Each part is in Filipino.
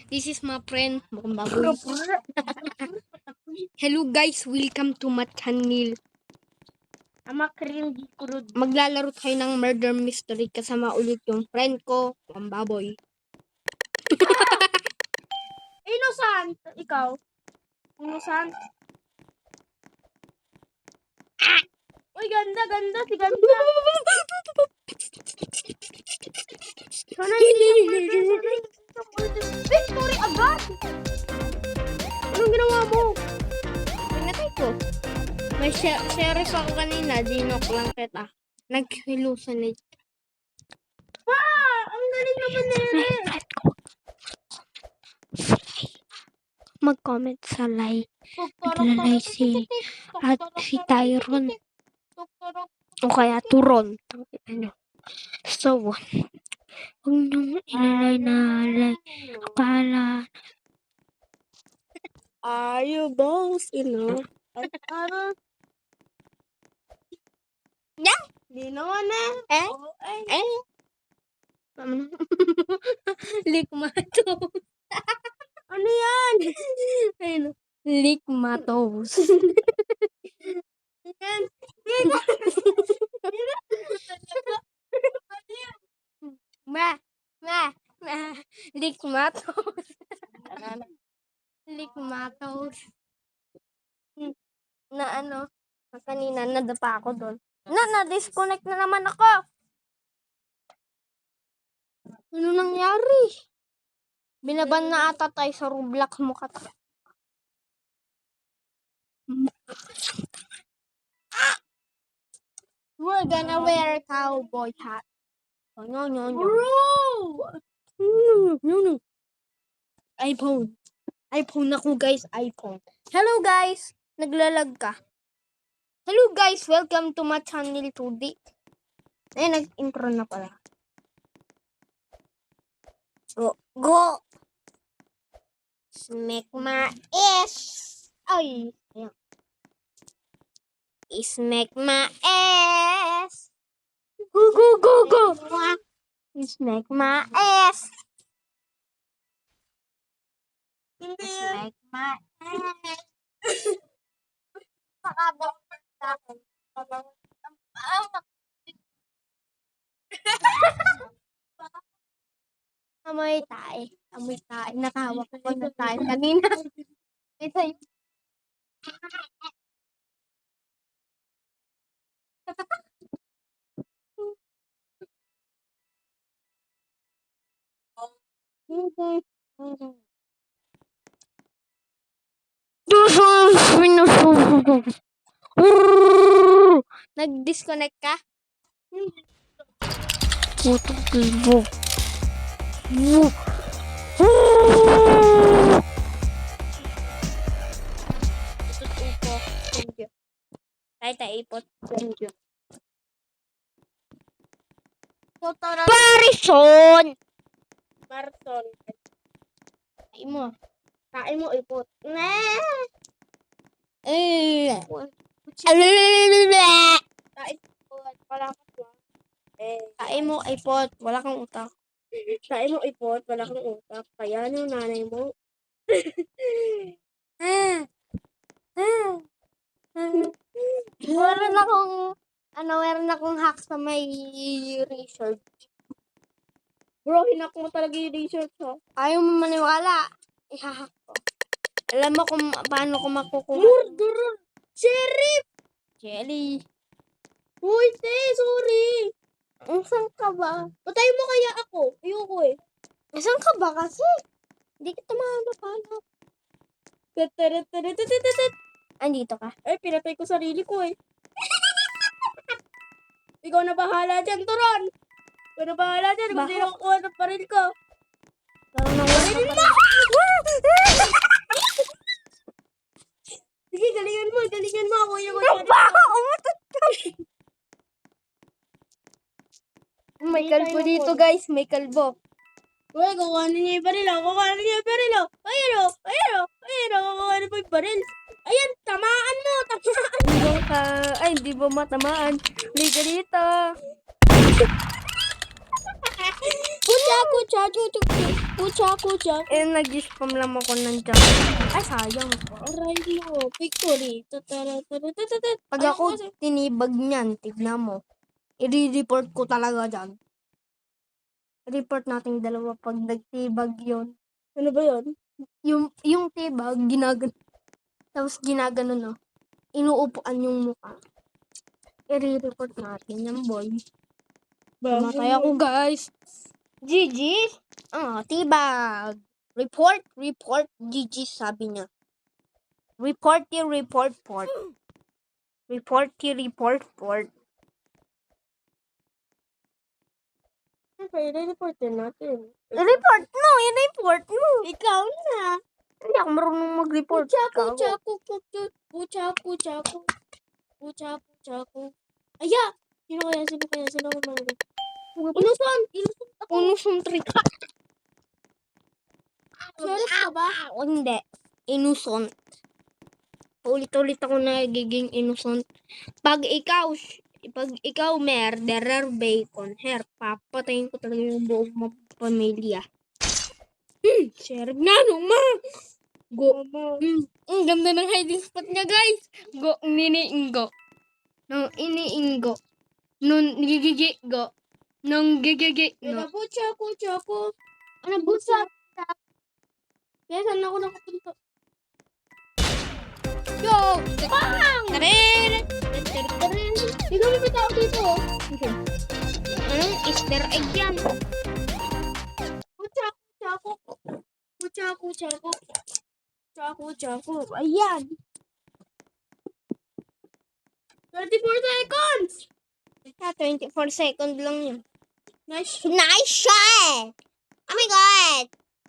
This is my friend. Mukhang baboy. Hello guys, welcome to my channel. Maglalaro tayo ng murder mystery kasama ulit yung friend ko, mukhang baboy. Innocent! Ikaw? Innocent? Uy, ganda. Si ganda. Sana hindi siyang murder. Victory agad! Anong ginawa mo? Pinatay ko. May sheriff ako kanina, dinok lang kita. Nag-hallucinate. Ang galing naman nere. Mag-comment sa like. Naglalay si Tyron. O kaya Turon. Ano? So, huwag niyong ilalay na like. Akala. Are you boss? Ano? Yeah. Di naman Eh? Likmatos. Ano yan? Ayun. Likmatos. Yan. Likmatos. Likmatos. Na ano, kanina nadapa ako doon. Na-disconnect na naman ako. Ano nangyari? Binaban na ata tayo sa Roblox mo kata. We're gonna wear a cowboy hat. Oh, no. No. iPhone ako guys, iPhone. Hello guys, naglalag ka. Hello guys, welcome to my channel today. Nag-intro na pala. Go! Smack my ass! Ay! Ayan. Smack my ass! Go! Smack my ass! Smack my ass! Pakabang sa akin. Amoy tayo. Nakahawak ko na tayo kanina. Ito yung... Nag-disconnect ka? Puto kibo. Ito. Thank you. Kahit ipot. Thank you. Marison! Kain mo ipot. Kain mo ipot. Wala kang utak. Kain mo ipot, wala kang utak. Kaya yung nanay mo. Meron akong hack sa may research. Bro, hinak mo talaga yung research, ha? Ayaw mo maniwala. Ihahack ko. Alam mo kung paano ko makukuha. Murderer! Sheriff! Jelly. Uy, te, sorry. Saan ka ba? Patay mo kaya ako. Ayoko eh. Saan ka ba kasi? Hindi kita mahanap. Andito ka. Ay, pinatay ko sarili ko eh. Ikaw na bahala dyan, Turon. Ikaw na bahala dyan. Kung sino kukuha ng baril ko. Baril mo! Sige, galingan mo. Ako yung Umutot ka! May kalbo dito guys. May kalbo. Uy, kukuhanin niya yung baril. Ayun, kukuhanin mo yung baril. Ayan, tamaan mo. Ay, hindi ba matamaan? May ka dito. Kucha, kucha, chuchuk, kucha, kucha. Eh, nag-spam lang ako ng jump. Ay, sayang. Aray mo, victory. Pag ako tinibag niyan, tignan mo. I-report ko talaga dyan. Report nating dalawa pag nagtibag yun. Ano ba yun? Yung tibag, tapos ginagano no. Inuupuan yung mukha. I-report natin yan, boy. Mamatay ako, guys. GG. Tibag. Report, GG, sabi niya. Report. Report. Okay, re-report din natin. I-report mo. Ikaw na. Hindi ako marunong mag-report. Kucha, Ikaw. kucha, kucha, kucha, kucha, kucha, kucha, Aya! Sino ako manalo? Iluson ako. Inuson trick. Sheriff ka ba? Hindi. Inuson. Ulit-ulit ako nagiging innocent. Pag ikaw murderer bacon, papatayin ko talaga yung buong pamilya. Sheriff na, ma! Go. Ang ganda ng hiding spot niya, guys. Go, niniinggo. No, iniinggo. Nun, gigigi, go. Nung gigigi, no. Kucha, kucha, ko. Ano, bucha? Kaya saan ako nakapunta? Yo! Bang! Tarin! Hindi kami may tao dito. Anong Easter egg yan? Kucha, kucha, ko. Kucha, kucha, ko. Kucha, kucha, ko. Ayan. 34 seconds! 24 seconds lang yun. Nice. Nice shot! Oh my God!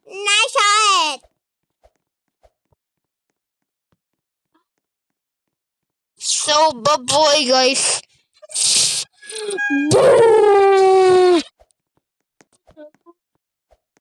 Nice shot! So, baboy, guys. Boom!